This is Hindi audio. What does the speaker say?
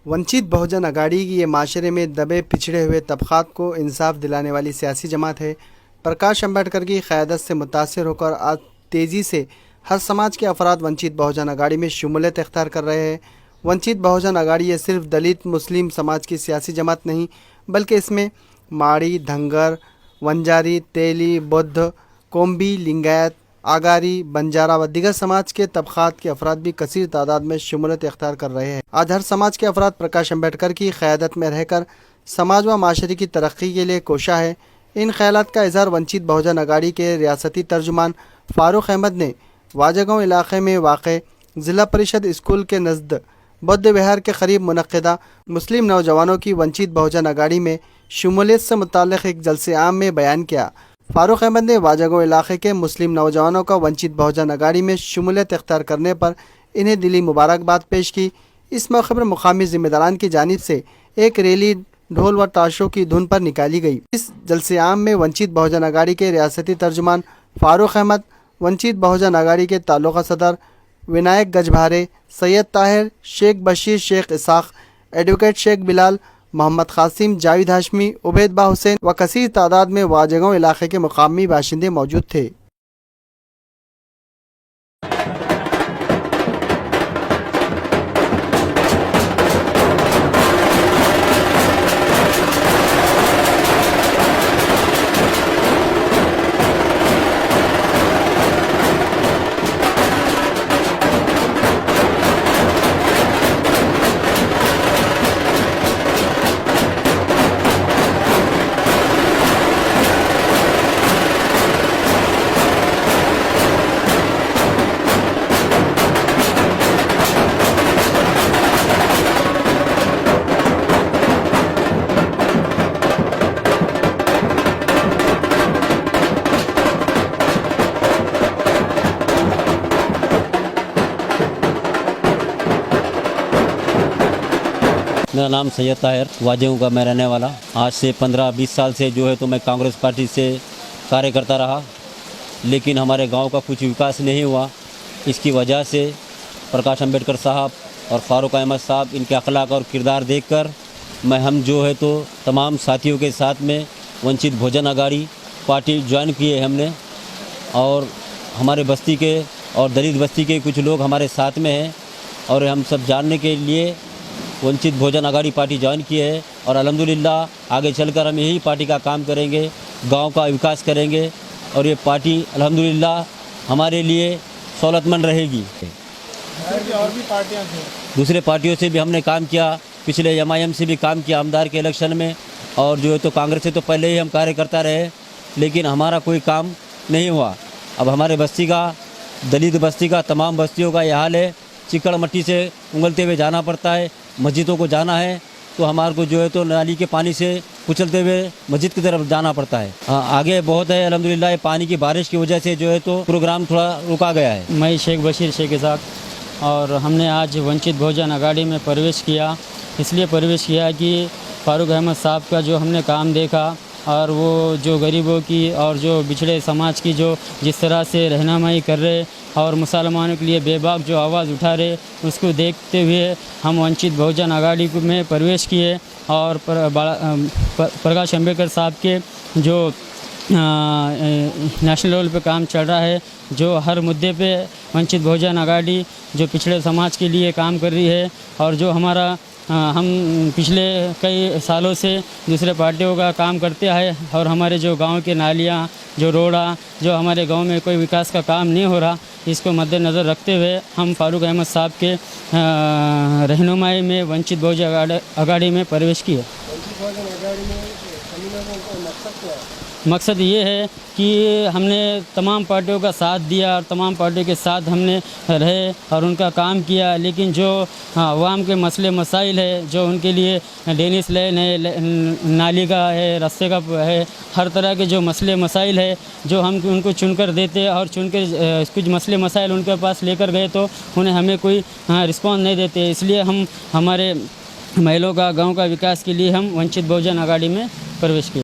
वंचित बहुजन अघाड़ी की ये माशरे में दबे पिछड़े हुए तबक़ात को इंसाफ दिलाने वाली सियासी जमात है। प्रकाश अम्बेडकर की क़यादत से मुतासिर होकर आज तेज़ी से हर समाज के अफराद वंचित बहुजन अघाड़ी में शमूलियत इख्तियार कर रहे हैं। वंचित बहुजन अघाड़ी ये सिर्फ दलित मुस्लिम समाज की सियासी जमात नहीं, बल्कि इसमें माड़ी, धंगर, वंजारी, तेली, बौद्ध, कोम्बी, लिंगायत, आगारी, बंजारा व दीगर समाज के तबक़ात के अफराद भी कसीर तादाद में शमूलियत इख्तियार कर रहे हैं। आज हर समाज के अफराद प्रकाश अम्बेडकर की क़यादत में रहकर समाज व माशरे की तरक्की के लिए कोशा है। इन ख्यालात का इज़हार वंचित बहुजन अघाड़ी के रियासती तर्जुमान फ़ारूक अहमद ने वाजगांव इलाक़े में वाक़ ज़िला परिषद स्कूल के नज़द बौद्ध विहार के करीब मुनक़्क़िदा मुस्लिम नौजवानों की वंचित बहुजन अघाड़ी में शमूलियत से मुताल्लिक़ एक जलसे आम में बयान किया। फ़ारूक अहमद ने वाजगांव इलाक़े के मुस्लिम नौजवानों का वंचित बहुजन अघाड़ी में शमूलियत इख्तियार करने पर इन्हें दिली मुबारकबाद पेश की। इस मौके पर मुक़ामी ज़िम्मेदारान की जानिब से एक रैली ढोल व ताशों की धुन पर निकाली गई। इस जलसे आम में वंचित बहुजन अघाड़ी के रियासती तर्जुमान फ़ारूक अहमद, वंचित बहुजन अघाड़ी के तालुका सदर विनायक गजभारे, सैयद ताहिर, शेख बशीर, शेख इसाक़, एडवोकेट शेख बिलाल, मोहम्मद क़ासिम, जावेद हाशमी, उबैद बा हुसैन व कसीर तादाद में वाजगांव इलाक़े के मुक़ामी बाशिंदे मौजूद थे। मेरा नाम सैयद ताहिर, वाजगांव का मैं रहने वाला। आज से 15-20 साल से जो है तो मैं कांग्रेस पार्टी से कार्य करता रहा, लेकिन हमारे गांव का कुछ विकास नहीं हुआ। इसकी वजह से प्रकाश अम्बेडकर साहब और फ़ारूक अहमद साहब इनके अखलाक और किरदार देखकर हम जो है तो तमाम साथियों के साथ में वंचित बहुजन अघाड़ी पार्टी ज्वाइन किए हमने, और हमारे बस्ती के और दलित बस्ती के कुछ लोग हमारे साथ में हैं, और हम सब जानने के लिए वंचित बहुजन अघाड़ी पार्टी ज्वाइन की है। और अल्हम्दुलिल्लाह आगे चलकर हम यही पार्टी का काम करेंगे, गांव का विकास करेंगे, और ये पार्टी अल्हम्दुलिल्लाह हमारे लिए सहूलतमंद रहेगी। और भी पार्टियां थी, दूसरे पार्टियों से भी हमने काम किया, पिछले MIM से भी काम किया आमदार के इलेक्शन में, और जो है तो कांग्रेस से तो पहले ही हम कार्य करता रहे, लेकिन हमारा कोई काम नहीं हुआ। अब हमारे बस्ती का, दलित बस्ती का, तमाम बस्तियों का यह हाल है। चिकड़ मट्टी से उंगलते हुए जाना पड़ता है, मस्जिदों को जाना है तो हमारे को जो है तो नाली के पानी से कुचलते हुए मस्जिद की तरफ जाना पड़ता है। हाँ, आगे बहुत है अल्हम्दुलिल्लाह। पानी की बारिश की वजह से जो है तो प्रोग्राम थोड़ा रुका गया है। मैं शेख बशीर, शेख इसाक़, और हमने आज वंचित बहुजन अघाड़ी में प्रवेश किया। इसलिए प्रवेश किया कि फ़ारूक अहमद साहब का जो हमने काम देखा, और वो जो गरीबों की और जो बिछड़े समाज की जो जिस तरह से रहनुमाई कर रहे और मुसलमानों के लिए बेबाक जो आवाज़ उठा रहे, उसको देखते हुए हम वंचित बहुजन अघाड़ी में प्रवेश किए। और प्रकाश अम्बेडकर साहब के जो नेशनल लेवल पे काम चल रहा है, जो हर मुद्दे पे वंचित बहुजन अघाड़ी जो पिछड़े समाज के लिए काम कर रही है, और जो हमारा हम पिछले कई सालों से दूसरे पार्टियों का काम करते आए, और हमारे जो गांव के नालियां, जो रोड़ा, जो हमारे गांव में कोई विकास का काम नहीं हो रहा, इसको मद्देनज़र रखते हुए हम फ़ारूक अहमद साहब के रहनुमाई में वंचित बहुजन अघाड़ी में प्रवेश किए। मकसद ये है कि हमने तमाम पार्टियों का साथ दिया और तमाम पार्टियों के साथ हमने रहे और उनका काम किया, लेकिन जो आवाम के मसले मसाइल है, जो उनके लिए डेनिस लेन है, नाली का है, रास्ते का है, हर तरह के जो मसले मसाइल है, जो हम उनको चुनकर देते और चुनकर कुछ मसले मसाइल उनके पास लेकर गए तो उन्हें हमें कोई रिस्पॉन्स नहीं देते। इसलिए हम हमारे महिलाओं का, गाँव का विकास के लिए हम वंचित बहुजन अघाड़ी में प्रवेश किए।